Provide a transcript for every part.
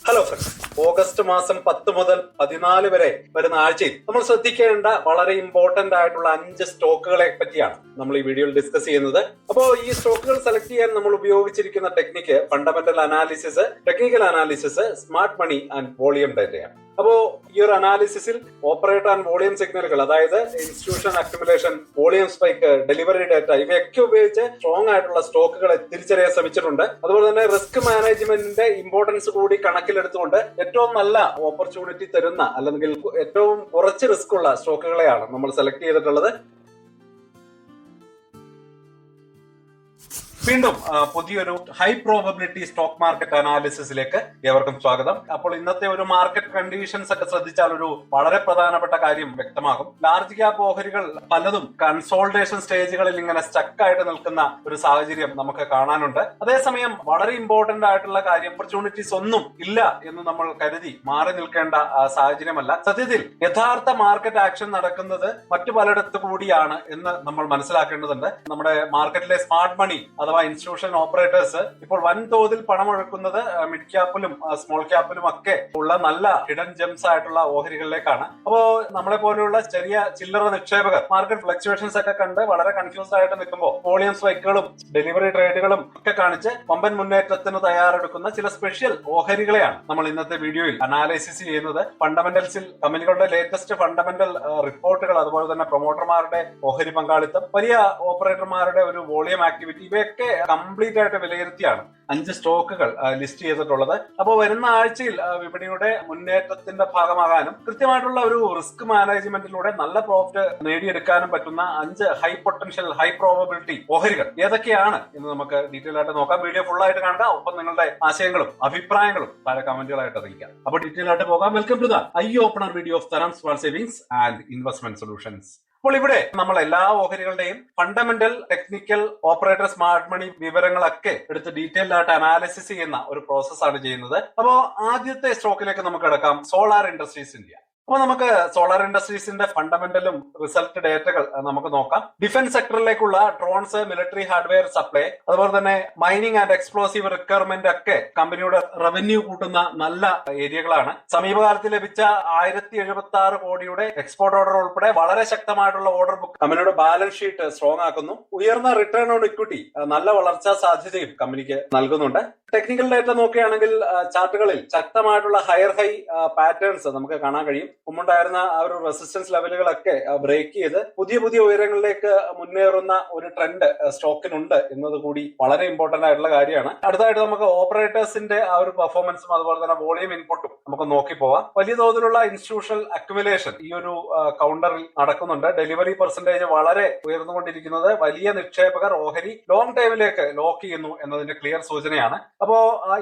Hello friends, August മാസം 10 മുതൽ 14 വരെ വരുന്ന ആഴ്ചയിൽ നമ്മൾ ശ്രദ്ധിക്കേണ്ട വളരെ ഇമ്പോർട്ടന്റ് ആയിട്ടുള്ള 5 സ്റ്റോക്കുകളെ പറ്റിയാണ് നമ്മൾ ഈ വീഡിയോയിൽ ഡിസ്കസ് ചെയ്യുന്നത്. അപ്പോൾ ഈ സ്റ്റോക്കുകൾ സെലക്ട് ചെയ്യാൻ നമ്മൾ ഉപയോഗിച്ചിരിക്കുന്ന technique fundamental analysis, technical analysis, smart money and volume ഡേറ്റയാണ്. അപ്പോ ഈ ഒരു അനാലിസിസിൽ ഓപ്പറേറ്റർ ആൻഡ് വോളിയം സിഗ്നലുകൾ, അതായത് institution accumulation, volume spike, delivery data ഇവയൊക്കെ ഉപയോഗിച്ച് സ്ട്രോങ് ആയിട്ടുള്ള സ്റ്റോക്കുകളെ തിരിച്ചറിയാൻ ശ്രമിച്ചിട്ടുണ്ട്. അതുപോലെ തന്നെ റിസ്ക് മാനേജ്മെന്റിന്റെ ഇമ്പോർട്ടൻസ് കൂടി കണക്കിലെടുത്തുകൊണ്ട് ഏറ്റവും നല്ല ഓപ്പർച്യൂണിറ്റി തരുന്ന അല്ലെങ്കിൽ ഏറ്റവും കുറച്ച് റിസ്ക് ഉള്ള സ്റ്റോക്കുകളെയാണ് നമ്മൾ സെലക്ട് ചെയ്തിട്ടുള്ളത്. വീണ്ടും പുതിയൊരു ഹൈ പ്രോബബിലിറ്റി സ്റ്റോക്ക് മാർക്കറ്റ് അനാലിസിസിലേക്ക് ഏവർക്കും സ്വാഗതം. അപ്പോൾ ഇന്നത്തെ ഒരു മാർക്കറ്റ് കണ്ടീഷൻസ് ഒക്കെ ശ്രദ്ധിച്ചാൽ ഒരു വളരെ പ്രധാനപ്പെട്ട കാര്യം വ്യക്തമാകും. ലാർജ് ക്യാപ് ഓഹരികൾ പലതും കൺസോൾട്ടേഷൻ സ്റ്റേജുകളിൽ ഇങ്ങനെ സ്റ്റക്ക് ആയിട്ട് നിൽക്കുന്ന ഒരു സാഹചര്യം നമുക്ക് കാണാനുണ്ട്. അതേസമയം വളരെ ഇമ്പോർട്ടന്റ് ആയിട്ടുള്ള കാര്യം, ഓപ്പർച്യൂണിറ്റീസ് ഒന്നും ഇല്ല എന്ന് നമ്മൾ കരുതി മാറി നിൽക്കേണ്ട സാഹചര്യമല്ല. സത്യത്തിൽ യഥാർത്ഥ മാർക്കറ്റ് ആക്ഷൻ നടക്കുന്നത് മറ്റു പലയിടത്തു കൂടിയാണ് എന്ന് നമ്മൾ മനസ്സിലാക്കേണ്ടതുണ്ട്. നമ്മുടെ മാർക്കറ്റിലെ സ്മാർട്ട് മണി അഥവാ ഇൻസ്റ്റിറ്റ്യൂഷൻ ഓപ്പറേറ്റേഴ്സ് ഇപ്പോൾ വൻതോതിൽ പണമൊഴുക്കുന്നത് മിഡ് ക്യാപ്പിലും സ്മോൾ ക്യാപ്പിലും ഒക്കെ ഉള്ള നല്ല ഹിഡൻ ജെംസ് ആയിട്ടുള്ള ഓഹരികളിലേക്കാണ്. അപ്പോ നമ്മളെ പോലെയുള്ള ചെറിയ ചില്ലറ നിക്ഷേപകർ മാർക്കറ്റ് ഫ്ലക്ച്വേഷൻസ് ഒക്കെ കണ്ട് വളരെ കൺഫ്യൂസ്ഡ് ആയിട്ട് നിൽക്കുമ്പോൾ വോളിയം സ്പൈക്കുകളും ഡെലിവറി ട്രേഡുകളും ഒക്കെ കാണിച്ച് വമ്പൻ മുന്നേറ്റത്തിന് തയ്യാറെടുക്കുന്ന ചില സ്പെഷ്യൽ ഓഹരികളെയാണ് നമ്മൾ ഇന്നത്തെ വീഡിയോയിൽ അനാലിസിസ് ചെയ്യുന്നത്. ഫണ്ടമെന്റൽസിൽ കമ്പനികളുടെ ലേറ്റസ്റ്റ് ഫണ്ടമെന്റൽ റിപ്പോർട്ടുകൾ, അതുപോലെ തന്നെ പ്രൊമോട്ടർമാരുടെ ഓഹരി പങ്കാളിത്തം, വലിയ ഓപ്പറേറ്റർമാരുടെ ഒരു വോളിയം ആക്ടിവിറ്റി, ഇവയൊക്കെ കംപ്ലീറ്റ് ആയിട്ട് വിലയിരുത്തിയാണ് 5 സ്റ്റോക്കുകൾ ലിസ്റ്റ് ചെയ്തിട്ടുള്ളത്. അപ്പോൾ വരുന്ന ആഴ്ചയിൽ വിപണിയുടെ മുന്നേറ്റത്തിന്റെ ഭാഗമാകാനും കൃത്യമായിട്ടുള്ള ഒരു റിസ്ക് മാനേജ്മെന്റിലൂടെ നല്ല പ്രോഫിറ്റ് നേടിയെടുക്കാനും പറ്റുന്ന 5 ഹൈ പൊട്ടൻഷ്യൽ, ഹൈ പ്രോബബിലിറ്റി ഓഹരികൾ ഏതൊക്കെയാണ് എന്ന് നമുക്ക് ഡീറ്റെയിൽ ആയിട്ട് നോക്കാം. വീഡിയോ ഫുൾ ആയിട്ട് കാണുക. ഒപ്പം നിങ്ങളുടെ ആശയങ്ങളും അഭിപ്രായങ്ങളും താഴെ കമന്റുകളായിട്ട് അറിയിക്കാം. അപ്പോൾ ഡീറ്റെയിൽ ആയിട്ട് പോകാം. Welcome to the eye opener video of Tharam small savings and investment solutions. അപ്പോൾ ഇവിടെ നമ്മൾ എല്ലാ ഓഹരികളുടെയും fundamental, technical, operator smart money വിവരങ്ങളൊക്കെ എടുത്ത് ഡീറ്റെയിൽഡ് ആയിട്ട് അനാലിസിസ് ചെയ്യുന്ന ഒരു പ്രോസസ്സാണ് ചെയ്യുന്നത്. അപ്പോൾ ആദ്യത്തെ സ്റ്റോക്കിലേക്ക് നമുക്ക് കിടക്കാം, സോളാർ ഇൻഡസ്ട്രീസ് ഇന്ത്യ. അപ്പൊ നമുക്ക് സോളാർ ഇൻഡസ്ട്രീസിന്റെ ഫണ്ടമെന്റലും റിസൾട്ട് ഡേറ്റകൾ നമുക്ക് നോക്കാം. ഡിഫൻസ് സെക്ടറിലേക്കുള്ള ഡ്രോൺസ്, മിലിറ്ററി ഹാർഡ്വെയർ സപ്ലൈ, അതുപോലെ തന്നെ മൈനിങ് ആൻഡ് എക്സ്പ്ലോസീവ് റിക്വയർമെന്റ് ഒക്കെ കമ്പനിയുടെ റവന്യൂ കൂട്ടുന്ന നല്ല ഏരിയകളാണ്. സമീപകാലത്ത് ലഭിച്ച 1076 കോടിയുടെ എക്സ്പോർട്ട് ഓർഡർ ഉൾപ്പെടെ വളരെ ശക്തമായിട്ടുള്ള ഓർഡർ ബുക്ക് കമ്പനിയുടെ ബാലൻസ് ഷീറ്റ് സ്ട്രോങ് ആക്കുന്നു. ഉയർന്ന റിട്ടേൺ ഓൺ ഇക്വിറ്റി, നല്ല വളർച്ചാ സാധ്യതയും കമ്പനിക്ക് നൽകുന്നുണ്ട്. ടെക്നിക്കൽ ഡേറ്റ നോക്കുകയാണെങ്കിൽ ചാർട്ടുകളിൽ ശക്തമായിട്ടുള്ള ഹയർ ഹൈ പാറ്റേൺസ് നമുക്ക് കാണാൻ കഴിയും. മുമ്പുണ്ടായിരുന്ന ആ ഒരു റെസിസ്റ്റൻസ് ലെവലുകളൊക്കെ ബ്രേക്ക് ചെയ്ത് പുതിയ പുതിയ ഉയരങ്ങളിലേക്ക് മുന്നേറുന്ന ഒരു ട്രെൻഡ് സ്റ്റോക്കിനുണ്ട് എന്നത് കൂടി വളരെ ഇമ്പോർട്ടന്റ് ആയിട്ടുള്ള കാര്യമാണ്. അടുത്തായിട്ട് നമുക്ക് ഓപ്പറേറ്റേഴ്സിന്റെ ആ ഒരു പെർഫോമൻസും അതുപോലെ തന്നെ വോളിയം ഇൻപുട്ടും നമുക്ക് നോക്കി പോവാം. വലിയ തോതിലുള്ള ഇൻസ്റ്റിറ്റ്യൂഷണൽ അക്യുമുലേഷൻ ഈ ഒരു കൗണ്ടറിൽ നടക്കുന്നുണ്ട്. ഡെലിവറി പെർസെന്റേജ് വളരെ ഉയർന്നുകൊണ്ടിരിക്കുന്നത് വലിയ നിക്ഷേപകർ ഓഹരി ലോങ് ടൈമിലേക്ക് ലോക്ക് ചെയ്യുന്നു എന്നതിന്റെ ക്ലിയർ സൂചനയാണ്. അപ്പോ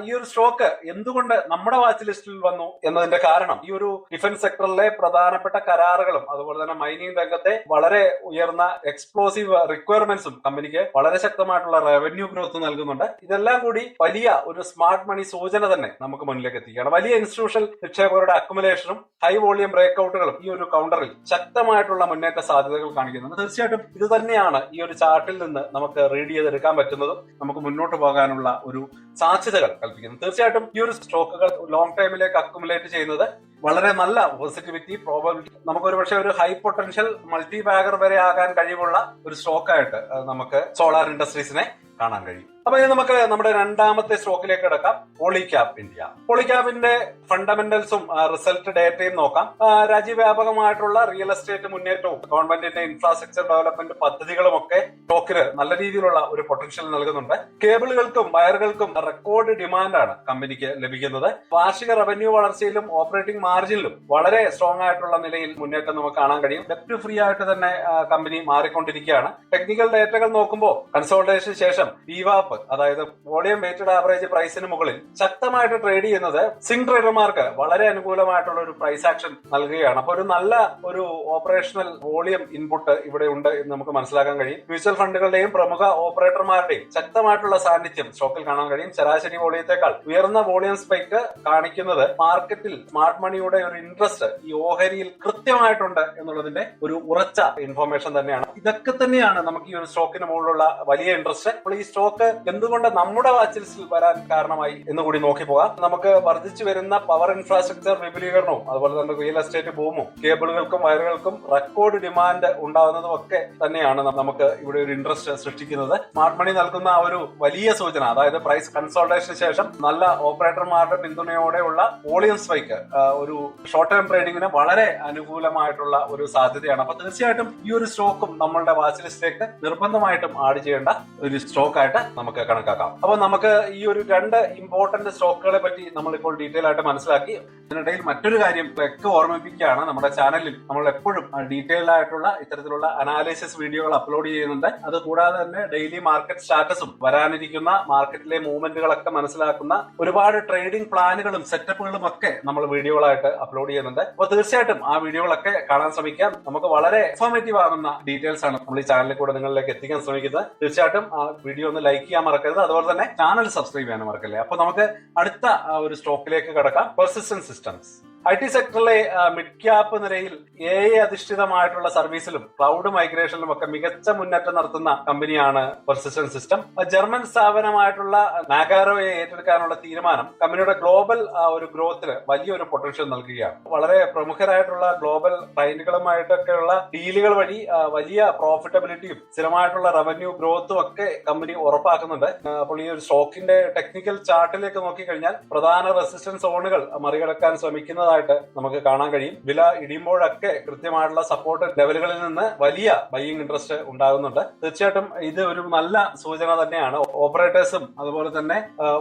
ഈ ഒരു സ്റ്റോക്ക് എന്തുകൊണ്ട് നമ്മുടെ വാച്ച് ലിസ്റ്റിൽ വന്നു എന്നതിന്റെ കാരണം ഈ ഒരു ഡിഫൻസ് സെക്ടറിലെ പ്രധാനപ്പെട്ട കരാറുകളും അതുപോലെ തന്നെ മൈനിങ് രംഗത്തെ വളരെ ഉയർന്ന എക്സ്പ്ലോസീവ് റിക്വയർമെന്റ്സും കമ്പനിക്ക് വളരെ ശക്തമായിട്ടുള്ള റവന്യൂ ഗ്രോത്ത് നൽകുന്നുണ്ട്. ഇതെല്ലാം കൂടി വലിയ ഒരു സ്മാർട്ട് മണി സൂചന തന്നെ നമുക്ക് മുന്നിലേക്ക് എത്തിക്കുകയാണ്. വലിയ ഇൻസ്റ്റിറ്റ്യൂഷണൽ നിക്ഷേപകരുടെ അക്യുമുലേഷനും ഹൈ വോളിയം ബ്രേക്ക്ഔട്ടുകളും ഈ ഒരു കൗണ്ടറിൽ ശക്തമായിട്ടുള്ള മുന്നേറ്റ സാധ്യതകൾ കാണിക്കുന്നുണ്ട്. തീർച്ചയായിട്ടും ഇത് തന്നെയാണ് ഈ ഒരു ചാർട്ടിൽ നിന്ന് നമുക്ക് റീഡ് ചെയ്തെടുക്കാൻ പറ്റുന്നതും നമുക്ക് മുന്നോട്ട് പോകാനുള്ള ഒരു സാധ്യതകൾ കൽപ്പിക്കുന്നു. തീർച്ചയായിട്ടും ഈ ഒരു സ്റ്റോക്കുകൾ ലോങ് ടൈമിലേക്ക് അക്യുമുലേറ്റ് ചെയ്യുന്നത് വളരെ നല്ല പോസിറ്റിവിറ്റി, പ്രോബബിലിറ്റി, നമുക്കൊരു പക്ഷേ ഒരു ഹൈ പൊട്ടൻഷ്യൽ മൾട്ടി ബാഗർ വരെ ആകാൻ കഴിവുള്ള ഒരു സ്റ്റോക്കായിട്ട് നമുക്ക് സോളാർ ഇൻഡസ്ട്രീസിനെ കാണാൻ കഴിയും. അപ്പൊ ഇനി നമുക്ക് നമ്മുടെ രണ്ടാമത്തെ സ്റ്റോക്കിലേക്ക് കിടക്കാം, പോളിക്യാബ് ഇന്ത്യ. പോളിക്യാബിന്റെ ഫണ്ടമെന്റൽസും റിസൾട്ട് ഡേറ്റയും നോക്കാം. രാജ്യവ്യാപകമായിട്ടുള്ള റിയൽ എസ്റ്റേറ്റ് മുന്നേറ്റവും ഗവൺമെന്റിന്റെ ഇൻഫ്രാസ്ട്രക്ചർ ഡെവലപ്മെന്റ് പദ്ധതികളും ഒക്കെ സ്റ്റോക്കിന് നല്ല രീതിയിലുള്ള ഒരു പൊട്ടൻഷ്യൽ നൽകുന്നുണ്ട്. കേബിളുകൾക്കും വയറുകൾക്കും റെക്കോർഡ് ഡിമാൻഡാണ് കമ്പനിക്ക് ലഭിക്കുന്നത്. വാർഷിക റവന്യൂ വളർച്ചയിലും ഓപ്പറേറ്റിംഗ് മാർജിനിലും വളരെ സ്ട്രോങ് ആയിട്ടുള്ള നിലയിൽ മുന്നേറ്റം നമുക്ക് കാണാൻ കഴിയും. ഡെപ്റ്റ് ഫ്രീ ആയിട്ട് തന്നെ കമ്പനി മാറിക്കൊണ്ടിരിക്കുകയാണ്. ടെക്നിക്കൽ ഡേറ്റകൾ നോക്കുമ്പോൾ കൺസോൾട്ടേഷന് ശേഷം വിവാപ്പ്, അതായത് വോളിയം വെയ്റ്റഡ് ആവറേജ് പ്രൈസിന് മുകളിൽ ശക്തമായിട്ട് ട്രേഡ് ചെയ്യുന്നത് സ്വിംഗ് ട്രേഡർമാർക്ക് വളരെ അനുകൂലമായിട്ടുള്ള ഒരു പ്രൈസ് ആക്ഷൻ നൽകുകയാണ്. അപ്പൊ ഒരു നല്ല ഒരു ഓപ്പറേഷണൽ വോളിയം ഇൻപുട്ട് ഇവിടെ ഉണ്ട് എന്ന് നമുക്ക് മനസ്സിലാക്കാൻ കഴിയും. മ്യൂച്വൽ ഫണ്ടുകളുടെയും പ്രമുഖ ഓപ്പറേറ്റർമാരുടെയും ശക്തമായിട്ടുള്ള സാന്നിധ്യം സ്റ്റോക്കിൽ കാണാൻ കഴിയും. ശരാശരി വോളിയത്തെക്കാൾ ഉയർന്ന വോളിയം സ്പൈക്ക് കാണിക്കുന്നത് മാർക്കറ്റിൽ സ്മാർട്ട് മണിയുടെ ഒരു ഇൻട്രസ്റ്റ് ഈ ഓഹരിയിൽ കൃത്യമായിട്ടുണ്ട് എന്നുള്ളതിന്റെ ഒരു ഉറച്ച ഇൻഫർമേഷൻ തന്നെയാണ്. ഇതൊക്കെ തന്നെയാണ് നമുക്ക് ഈ ഒരു സ്റ്റോക്കിന് മുകളിലുള്ള വലിയ ഇൻട്രസ്റ്റ്. ഈ സ്റ്റോക്ക് എന്തുകൊണ്ട് നമ്മുടെ വാച്ച് ലിസ്റ്റിൽ വരാൻ കാരണമായി എന്ന് കൂടി നോക്കി പോകാം. നമുക്ക് വർദ്ധിച്ചു വരുന്ന പവർ ഇൻഫ്രാസ്ട്രക്ചർ വിപുലീകരണവും അതുപോലെ തന്നെ റിയൽ എസ്റ്റേറ്റ് ബൂമും കേബിളുകൾക്കും വയറുകൾക്കും റെക്കോർഡ് ഡിമാൻഡ് ഉണ്ടാകുന്നതും ഒക്കെ തന്നെയാണ് നമുക്ക് ഇവിടെ ഒരു ഇൻട്രസ്റ്റ് സൃഷ്ടിക്കുന്നത്. സ്മാർട്ട് മണി നൽകുന്ന ആ ഒരു വലിയ സൂചന, അതായത് പ്രൈസ് കൺസോൾട്ടേഷന് ശേഷം നല്ല ഓപ്പറേറ്റർമാരുടെ പിന്തുണയോടെയുള്ള വോളിയം സ്പൈക്ക് ഒരു ഷോർട്ട് ടേം ട്രേഡിംഗിന് വളരെ അനുകൂലമായിട്ടുള്ള ഒരു സാധ്യതയാണ്. അപ്പൊ തീർച്ചയായിട്ടും ഈ ഒരു സ്റ്റോക്കും നമ്മളുടെ വാച്ച് ലിസ്റ്റിലേക്ക് നിർബന്ധമായിട്ടും ആഡ് ചെയ്യേണ്ട ഒരു സ്റ്റോക്ക് ആയിട്ട് നമുക്ക് കണക്കാക്കാം. അപ്പൊ നമുക്ക് ഈ ഒരു 2 ഇമ്പോർട്ടന്റ് സ്റ്റോക്കുകളെ പറ്റി നമ്മളിപ്പോൾ ഡീറ്റെയിൽ ആയിട്ട് മനസ്സിലാക്കി. ഇതിനിടയിൽ മറ്റൊരു കാര്യം ഒക്കെ ഓർമ്മിപ്പിക്കുകയാണ്, നമ്മുടെ ചാനലിൽ നമ്മൾ എപ്പോഴും ഡീറ്റെയിൽഡ് ആയിട്ടുള്ള ഇത്തരത്തിലുള്ള അനാലിസിസ് വീഡിയോകൾ അപ്ലോഡ് ചെയ്യുന്നുണ്ട്. അതുകൂടാതെ തന്നെ ഡെയിലി മാർക്കറ്റ് സ്റ്റാറ്റസും വരാനിരിക്കുന്ന മാർക്കറ്റിലെ മൂവ്മെന്റുകളൊക്കെ മനസ്സിലാക്കുന്ന ഒരുപാട് ട്രേഡിംഗ് പ്ലാനുകളും സെറ്റപ്പുകളും ഒക്കെ നമ്മൾ വീഡിയോകളായിട്ട് അപ്ലോഡ് ചെയ്യുന്നുണ്ട്. അപ്പോൾ തീർച്ചയായിട്ടും ആ വീഡിയോകളൊക്കെ കാണാൻ ശ്രമിക്കാം. നമുക്ക് വളരെ ഇൻഫോർമേറ്റീവ് ആകുന്ന ഡീറ്റെയിൽസ് ആണ് നമ്മൾ ഈ ചാനലിൽ കൂടെ നിങ്ങളിലേക്ക് എത്തിക്കാൻ ശ്രമിക്കുന്നത്. തീർച്ചയായിട്ടും ആ വീഡിയോ ഒന്ന് ലൈക്ക് ചെയ്യാൻ മറക്കരുത്. അതുപോലെ തന്നെ ചാനൽ സബ്സ്ക്രൈബ് ചെയ്യാൻ മറക്കല്ലേ. അപ്പൊ നമുക്ക് അടുത്ത ഒരു സ്റ്റോക്കിലേക്ക് കടക്കാം. Persistent systems. IT സെക്ടറിലെ മിഡ് ക്യാപ്പ് നിരയിൽ AI അധിഷ്ഠിതമായിട്ടുള്ള സർവീസിലും ക്ലൗഡ് മൈഗ്രേഷനിലും ഒക്കെ മികച്ച മുന്നേറ്റം നടത്തുന്ന കമ്പനിയാണ് പെർസിസ്റ്റന്റ് സിസ്റ്റം. ജർമ്മൻ സ്ഥാപനമായിട്ടുള്ള നാഗാരോയെ ഏറ്റെടുക്കാനുള്ള തീരുമാനം കമ്പനിയുടെ ഗ്ലോബൽ ഒരു ഗ്രോത്തിന് വലിയൊരു പൊട്ടൻഷ്യൽ നൽകുകയാണ്. വളരെ പ്രമുഖരായിട്ടുള്ള ഗ്ലോബൽ ക്ലയന്റുകളുമായിട്ടൊക്കെയുള്ള ഡീലുകൾ വഴി വലിയ പ്രോഫിറ്റബിലിറ്റിയും സ്ഥിരമായിട്ടുള്ള റവന്യൂ ഗ്രോത്തും ഒക്കെ കമ്പനി ഉറപ്പാക്കുന്നുണ്ട്. അപ്പോൾ ഈ ഒരു സ്റ്റോക്കിന്റെ ടെക്നിക്കൽ ചാർട്ടിലേക്ക് നോക്കിക്കഴിഞ്ഞാൽ പ്രധാന റെസിസ്റ്റൻസ് സോണുകൾ മറികടക്കാൻ ശ്രമിക്കുന്നതായി നമുക്ക് കാണാൻ കഴിയും. വില ഇടിയുമ്പോഴൊക്കെ കൃത്യമായിട്ടുള്ള സപ്പോർട്ട് ലെവലുകളിൽ നിന്ന് വലിയ ബൈയിങ് ഇൻട്രസ്റ്റ് ഉണ്ടാകുന്നുണ്ട്. തീർച്ചയായിട്ടും ഇത് ഒരു നല്ല സൂചന തന്നെയാണ്. ഓപ്പറേറ്റേഴ്സും അതുപോലെ തന്നെ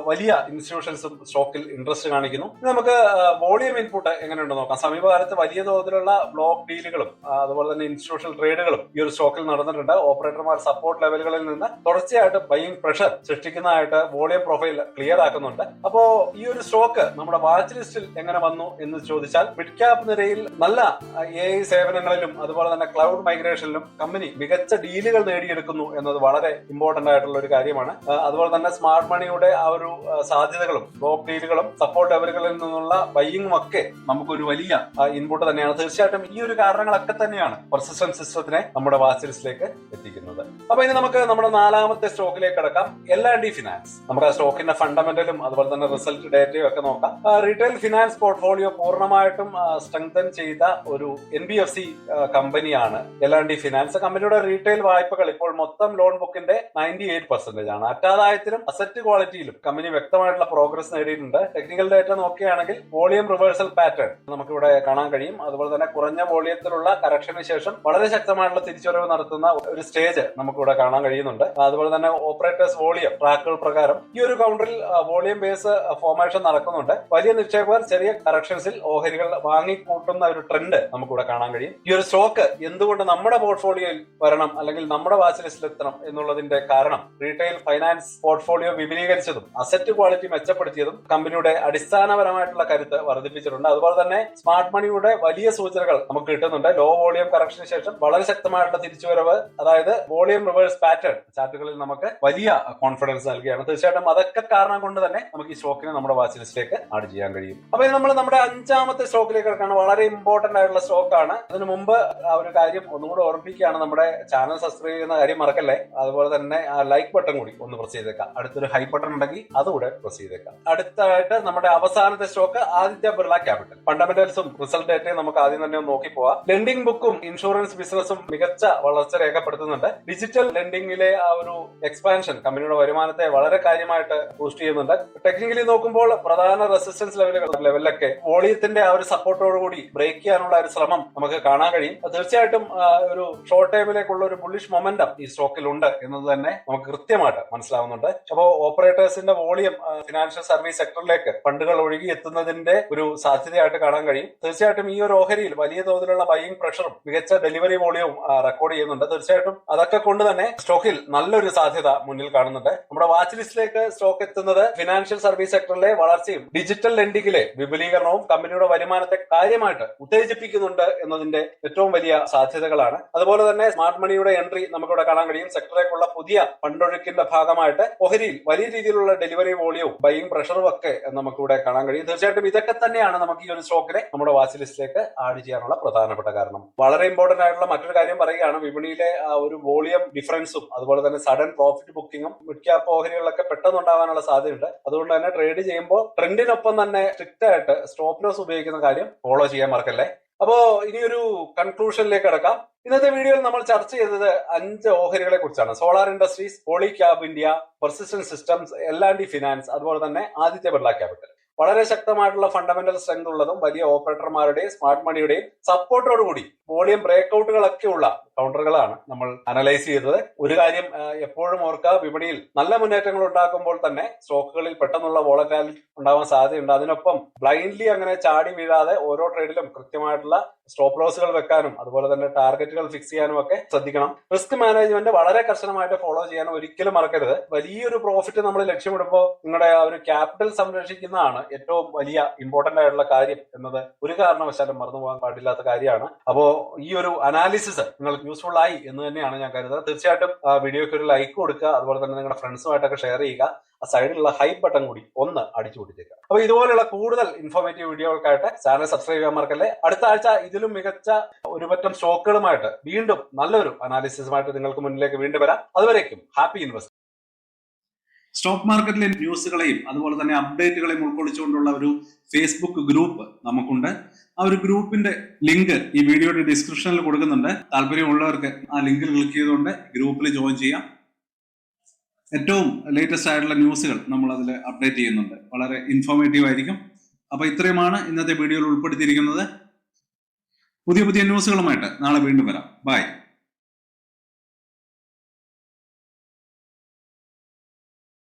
വലിയ ഇൻസ്റ്റിറ്റ്യൂഷൻസും സ്റ്റോക്കിൽ ഇൻട്രസ്റ്റ് കാണിക്കുന്നു. നമുക്ക് വോളിയം ഇൻപുട്ട് എങ്ങനെയുണ്ട് നോക്കാം. സമീപകാലത്ത് വലിയ തോതിലുള്ള ബ്ലോക്ക് ഡീലുകളും അതുപോലെ തന്നെ ഇൻസ്റ്റിറ്റ്യൂഷണൽ ട്രേഡുകളും ഈ ഒരു സ്റ്റോക്കിൽ നടന്നിട്ടുണ്ട്. ഓപ്പറേറ്റർമാർ സപ്പോർട്ട് ലെവലുകളിൽ നിന്ന് തുടർച്ചയായിട്ട് ബൈയിങ് പ്രഷർ സൃഷ്ടിക്കുന്നതായിട്ട് വോളിയം പ്രൊഫൈൽ ക്ലിയർ ആക്കുന്നുണ്ട്. അപ്പോ ഈ ഒരു സ്റ്റോക്ക് നമ്മുടെ വാച്ച് ലിസ്റ്റിൽ എങ്ങനെ വന്നു എന്ന് ചോദിച്ചാൽ, മിഡ് ക്യാപ്പ് നിരയിൽ നല്ല AI സേവനങ്ങളിലും അതുപോലെ തന്നെ ക്ലൗഡ് മൈഗ്രേഷനിലും കമ്പനി മികച്ച ഡീലുകൾ നേടിയെടുക്കുന്നു എന്നത് വളരെ ഇമ്പോർട്ടന്റ് ആയിട്ടുള്ള ഒരു കാര്യമാണ്. അതുപോലെ തന്നെ സ്മാർട്ട് മണിയുടെ ആ ഒരു സാധ്യതകളും ബ്ലോക്ക് ഡീലുകളും സപ്പോർട്ട് ലെവലുകളിൽ നിന്നുള്ള ബൈയിങ്ങും ഒക്കെ നമുക്കൊരു വലിയ ഇൻപുട്ട് തന്നെയാണ്. തീർച്ചയായിട്ടും ഈ ഒരു കാരണങ്ങളൊക്കെ തന്നെയാണ് പെർസിസ്റ്റന്റ് സിസ്റ്റത്തിനെ നമ്മുടെ വാച്ച് ലിസ്റ്റിലേക്ക് എത്തിക്കുന്നത്. അപ്പൊ ഇനി നമുക്ക് നമ്മുടെ 4ാമത്തെ സ്റ്റോക്കിലേക്ക് കടക്കാം. L&T finance. നമുക്ക് ആ സ്റ്റോക്കിന്റെ ഫണ്ടമെന്റലും അതുപോലെ തന്നെ റിസൾട്ട് ഡേറ്റയും ഒക്കെ നോക്കാം. റീറ്റെയിൽ ഫിനാൻസ് പോർട്ട്ഫോളിയോ പൂർണ്ണമായിട്ടും സ്ട്രെങ്തൻ ചെയ്ത ഒരു NBFC കമ്പനിയാണ് L&T ഫിനാൻസ്. കമ്പനിയുടെ റീറ്റെയിൽ വായ്പകൾ ഇപ്പോൾ മൊത്തം ലോൺ ബുക്കിന്റെ 98% ആണ്. അറ്റാദായത്തിലും അസറ്റ് ക്വാളിറ്റിയിലും കമ്പനി വ്യക്തമായിട്ടുള്ള പ്രോഗ്രസ് നേടിയിട്ടുണ്ട്. ടെക്നിക്കൽ ഡേറ്റ നോക്കുകയാണെങ്കിൽ വോളിയം റിവേഴ്സൽ പാറ്റേൺ നമുക്കിവിടെ കാണാൻ കഴിയും. അതുപോലെ തന്നെ കുറഞ്ഞ വോളിയത്തിലുള്ള കറക്ഷന് ശേഷം വളരെ ശക്തമായിട്ടുള്ള തിരിച്ചുവരവ് നടത്തുന്ന ഒരു സ്റ്റേജ് നമുക്കിവിടെ കാണാൻ കഴിയുന്നുണ്ട്. അതുപോലെ തന്നെ ഓപ്പറേറ്റേഴ്സ് വോളിയം ട്രാക്കുകൾ പ്രകാരം ഈ ഒരു കൗണ്ടറിൽ വോളിയം ബേസ് ഫോർമേഷൻ നടക്കുന്നുണ്ട്. വലിയ നിക്ഷേപകർ ചെറിയ കറക്ഷൻസിൽ ഓഹരികൾ വാങ്ങിക്കൂട്ടുന്ന ഒരു ട്രെൻഡ് നമുക്കിവിടെ കാണാൻ കഴിയും. ഈ ഒരു സ്റ്റോക്ക് എന്തുകൊണ്ട് നമ്മുടെ പോർട്ട്ഫോളിയോയിൽ വരണം അല്ലെങ്കിൽ നമ്മുടെ വാച്ച് ലിസ്റ്റിൽ എത്തണം എന്നുള്ളതിന്റെ കാരണം റീറ്റെയിൽ ഫൈനാൻസ് പോർട്ട്ഫോളിയോ വിപുലീകരിച്ചതും അസറ്റ് ക്വാളിറ്റി മെച്ചപ്പെടുത്തിയതും കമ്പനിയുടെ അടിസ്ഥാനപരമായിട്ടുള്ള കരുത്ത് വർദ്ധിപ്പിച്ചിട്ടുണ്ട്. അതുപോലെ തന്നെ സ്മാർട്ട് മണിയുടെ വലിയ സൂചനകൾ നമുക്ക് കിട്ടുന്നുണ്ട്. ലോ വോളിയം കറക്ഷന് ശേഷം വളരെ ശക്തമായിട്ടുള്ള തിരിച്ചുവരവ്, അതായത് വോളിയം റിവേഴ്സ് പാറ്റേൺ ചാർട്ടുകളിൽ നമുക്ക് വലിയ കോൺഫിഡൻസ് നൽകുകയാണ്. തീർച്ചയായിട്ടും അതൊക്കെ കാരണം കൊണ്ട് തന്നെ നമുക്ക് ഈ സ്റ്റോക്കിനെ നമ്മുടെ വാച്ച് ലിസ്റ്റിലേക്ക് ആഡ് ചെയ്യാൻ കഴിയും. അപ്പൊ നമ്മൾ നമ്മുടെ 5ാമത്തെ സ്റ്റോക്കിലേക്ക് കിടക്കാണ്. വളരെ ഇമ്പോർട്ടന്റ് ആയിട്ടുള്ള സ്റ്റോക്കാണ്. അതിനു മുമ്പ് ആ ഒരു കാര്യം ഒന്നുകൂടെ ഓർമ്മിപ്പിക്കുകയാണ്, നമ്മുടെ ചാനൽ സബ്സ്ക്രൈബ് ചെയ്യുന്ന കാര്യം മറക്കല്ലേ. അതുപോലെ തന്നെ ആ ലൈക്ക് ബട്ടൺ കൂടി ഒന്ന് പ്രസ് ചെയ്തേക്കാം. അടുത്തൊരു ഹൈ ബട്ടൺ ഉണ്ടെങ്കിൽ അതുകൂടെ പ്രസ് ചെയ്തേക്കാം. അടുത്തായിട്ട് നമ്മുടെ അവസാനത്തെ സ്റ്റോക്ക് ആദിത്യ ബിർള ക്യാപിറ്റൽ. ഫണ്ടമെന്റൽസും റിസൾട്ട് ഡേറ്റയും നമുക്ക് ആദ്യം തന്നെ ഒന്ന് നോക്കി പോവാം. ലെൻഡിംഗ് ബുക്കും ഇൻഷുറൻസ് ബിസിനസ്സും മികച്ച വളർച്ച രേഖപ്പെടുത്തുന്നുണ്ട്. ഡിജിറ്റൽ ലെൻഡിംഗിലെ ആ ഒരു എക്സ്പാൻഷൻ കമ്പനിയുടെ വരുമാനത്തെ വളരെ കാര്യമായിട്ട് ബൂസ്റ്റ് ചെയ്യുന്നുണ്ട്. ടെക്നിക്കലി നോക്കുമ്പോൾ പ്രധാന റെസിസ്റ്റൻസ് ലെവലിലൊക്കെ വോളിയത്തിന്റെ ആ ഒരു സപ്പോർട്ടോടുകൂടി ബ്രേക്ക് ചെയ്യാനുള്ള ഒരു ശ്രമം നമുക്ക് കാണാൻ കഴിയും. തീർച്ചയായിട്ടും ഒരു ഷോർട്ട് ടൈമിലേക്കുള്ള ഒരു ബുള്ളിഷ് മൊമെന്റം ഈ സ്റ്റോക്കിൽ ഉണ്ട് എന്നത് തന്നെ നമുക്ക് കൃത്യമായിട്ട് മനസ്സിലാവുന്നുണ്ട്. അപ്പോൾ ഓപ്പറേറ്റേഴ്സിന്റെ വോളിയം ഫിനാൻഷ്യൽ സർവീസ് സെക്ടറിലേക്ക് ഫണ്ടുകൾ ഒഴുകി എത്തുന്നതിന്റെ ഒരു സാധ്യതയായിട്ട് കാണാൻ കഴിയും. തീർച്ചയായിട്ടും ഈ ഒരു ഓഹരിയിൽ വലിയ തോതിലുള്ള ബൈയിങ് പ്രഷറും മികച്ച ഡെലിവറി വോളിയവും റെക്കോർഡ് ചെയ്യുന്നുണ്ട്. തീർച്ചയായിട്ടും അതൊക്കെ കൊണ്ട് തന്നെ സ്റ്റോക്കിൽ നല്ലൊരു സാധ്യത മുന്നിൽ കാണുന്നുണ്ട്. നമ്മുടെ വാച്ച് ലിസ്റ്റിലേക്ക് സ്റ്റോക്ക് എത്തുന്നത് ഫിനാൻഷ്യൽ സർവീസ് സെക്ടറിലെ വളർച്ചയും ഡിജിറ്റൽ ലെൻഡിംഗിലെ വിപുലീകരണവും കമ്പനി കമ്പനിയുടെ വരുമാനത്തെ കാര്യമായിട്ട് ഉത്തേജിപ്പിക്കുന്നുണ്ട് എന്നതിന്റെ ഏറ്റവും വലിയ സാധ്യതകളാണ്. അതുപോലെ തന്നെ സ്മാർട്ട് മണിയുടെ എൻട്രി നമുക്കിവിടെ കാണാൻ കഴിയും. സെക്ടറിലേക്കുള്ള പുതിയ ഫണ്ടൊഴുക്കിന്റെ ഭാഗമായിട്ട് ഓഹരിയിൽ വലിയ രീതിയിലുള്ള ഡെലിവറി വോളിയവും ബൈയിങ് പ്രഷറും ഒക്കെ നമുക്കിവിടെ കാണാൻ കഴിയും. തീർച്ചയായിട്ടും ഇതൊക്കെ തന്നെയാണ് നമുക്ക് ഈ ഒരു സ്റ്റോക്കിനെ നമ്മുടെ വാച്ച് ലിസ്റ്റിലേക്ക് ആഡ് ചെയ്യാനുള്ള പ്രധാനപ്പെട്ട കാരണം. വളരെ ഇമ്പോർട്ടന്റ് ആയിട്ടുള്ള മറ്റൊരു കാര്യം പറയുകയാണ്, വിപണിയിലെ ഒരു വോളിയം ഡിഫറൻസും അതുപോലെ തന്നെ സഡൻ പ്രോഫിറ്റ് ബുക്കിങ്ങും മിഡ് ക്യാപ്പ് ഓഹരികളിലൊക്കെ പെട്ടെന്ന് ഉണ്ടാവാനുള്ള സാധ്യതയുണ്ട്. അതുകൊണ്ട് തന്നെ ട്രേഡ് ചെയ്യുമ്പോൾ ട്രെൻഡിനൊപ്പം തന്നെ സ്ട്രിക്റ്റ് ആയിട്ട് സ്റ്റോപ്പ് ലോസ് ഉപയോഗിക്കുന്ന കാര്യം ഫോളോ ചെയ്യാൻ മറക്കല്ലേ. അപ്പോ ഇനിയൊരു കൺക്ലൂഷനിലേക്ക് കടക്കാം. ഇന്നത്തെ വീഡിയോയിൽ നമ്മൾ ചർച്ച ചെയ്തത് 5 ഓഹരികളെ കുറിച്ചാണ്. Solar industries, Polycab India, persistent systems, L&T finance, അതുപോലെ തന്നെ ആദിത്യ ബിർള ക്യാപിറ്റൽ. വളരെ ശക്തമായിട്ടുള്ള ഫണ്ടമെന്റൽ സ്ട്രെങ്ത് ഉള്ളതും വലിയ ഓപ്പറേറ്റർമാരുടെയും സ്മാർട്ട് മണിയുടെയും സപ്പോർട്ടോടുകൂടി വോളിയം ബ്രേക്ക്ഔട്ടുകളൊക്കെ ഉള്ള കൗണ്ടറുകളാണ് നമ്മൾ അനലൈസ് ചെയ്തത്. ഒരു കാര്യം എപ്പോഴും ഓർക്കുക, വിപണിയിൽ നല്ല മുന്നേറ്റങ്ങൾ ഉണ്ടാക്കുമ്പോൾ തന്നെ സ്റ്റോക്കുകളിൽ പെട്ടെന്നുള്ള വോളറ്റാലിറ്റി ഉണ്ടാവാൻ സാധ്യതയുണ്ട്. അതിനൊപ്പം ബ്ലൈൻഡ്ലി അങ്ങനെ ചാടി വീഴാതെ ഓരോ ട്രേഡിലും കൃത്യമായിട്ടുള്ള സ്റ്റോപ്പ് ലോസുകൾ വെക്കാനും അതുപോലെ തന്നെ ടാർഗറ്റുകൾ ഫിക്സ് ചെയ്യാനും ഒക്കെ ശ്രദ്ധിക്കണം. റിസ്ക് മാനേജ്മെന്റ് വളരെ കർശനമായിട്ട് ഫോളോ ചെയ്യാനും ഒരിക്കലും മറക്കരുത്. വലിയൊരു പ്രോഫിറ്റ് നമ്മൾ ലക്ഷ്യമിടുമ്പോൾ നിങ്ങളുടെ ആ ഒരു ക്യാപിറ്റൽ സംരക്ഷിക്കുന്നതാണ് ഏറ്റവും വലിയ ഇമ്പോർട്ടന്റ് ആയിട്ടുള്ള കാര്യം എന്നത് ഒരു കാരണവശാലും മറന്നു പോകാൻ പാടില്ലാത്ത കാര്യമാണ്. അപ്പോ ഈ ഒരു അനാലിസിസ് നിങ്ങൾക്ക് യൂസ്ഫുൾ ആയി എന്ന് തന്നെയാണ് ഞാൻ കരുതുന്നത്. തീർച്ചയായിട്ടും ആ വീഡിയോക്ക് ഒരു ലൈക്ക് കൊടുക്കുക, അതുപോലെ തന്നെ നിങ്ങളുടെ ഫ്രണ്ട്സുമായിട്ടൊക്കെ ഷെയർ ചെയ്യുക. ആ സൈഡിലുള്ള ഹൈപ്പ് ബട്ടൺ കൂടി ഒന്ന് അടിച്ചു പൊട്ടിച്ചേക്കുക. അപ്പൊ ഇതുപോലുള്ള കൂടുതൽ ഇൻഫോർമേറ്റീവ് വീഡിയോകൾക്കായിട്ട് ചാനൽ സബ്സ്ക്രൈബ് ചെയ്യാൻ മറക്കല്ലേ. അടുത്ത ആഴ്ച ഇതിലും മികച്ച ഒരു പറ്റം സ്റ്റോക്കുകളുമായിട്ട് വീണ്ടും നല്ലൊരു അനാലിസിസുമായിട്ട് നിങ്ങൾക്ക് മുന്നിലേക്ക് വീണ്ടും വരാം. അതുവരേക്കും ഹാപ്പി ഇൻവെസ്റ്റ്. സ്റ്റോക്ക് മാർക്കറ്റിലെ ന്യൂസുകളെയും അതുപോലെ തന്നെ അപ്ഡേറ്റുകളെയും ഉൾക്കൊള്ളിച്ചുകൊണ്ടുള്ള ഒരു ഫേസ്ബുക്ക് ഗ്രൂപ്പ് നമുക്കുണ്ട്. ആ ഒരു ഗ്രൂപ്പിന്റെ ലിങ്ക് ഈ വീഡിയോയുടെ ഡിസ്ക്രിപ്ഷനിൽ കൊടുക്കുന്നുണ്ട്. താല്പര്യമുള്ളവർക്ക് ആ ലിങ്കിൽ ക്ലിക്ക് ചെയ്തുകൊണ്ട് ഗ്രൂപ്പിൽ ജോയിൻ ചെയ്യാം. ഏറ്റവും ലേറ്റസ്റ്റ് ആയിട്ടുള്ള ന്യൂസുകൾ നമ്മൾ അതിൽ അപ്ഡേറ്റ് ചെയ്യുന്നുണ്ട്. വളരെ ഇൻഫോർമേറ്റീവ് ആയിരിക്കും. അപ്പൊ ഇത്രയുമാണ് ഇന്നത്തെ വീഡിയോയിൽ ഉൾപ്പെടുത്തിയിരിക്കുന്നത്. പുതിയ ന്യൂസുകളുമായിട്ട് നാളെ വീണ്ടും വരാം. ബൈ.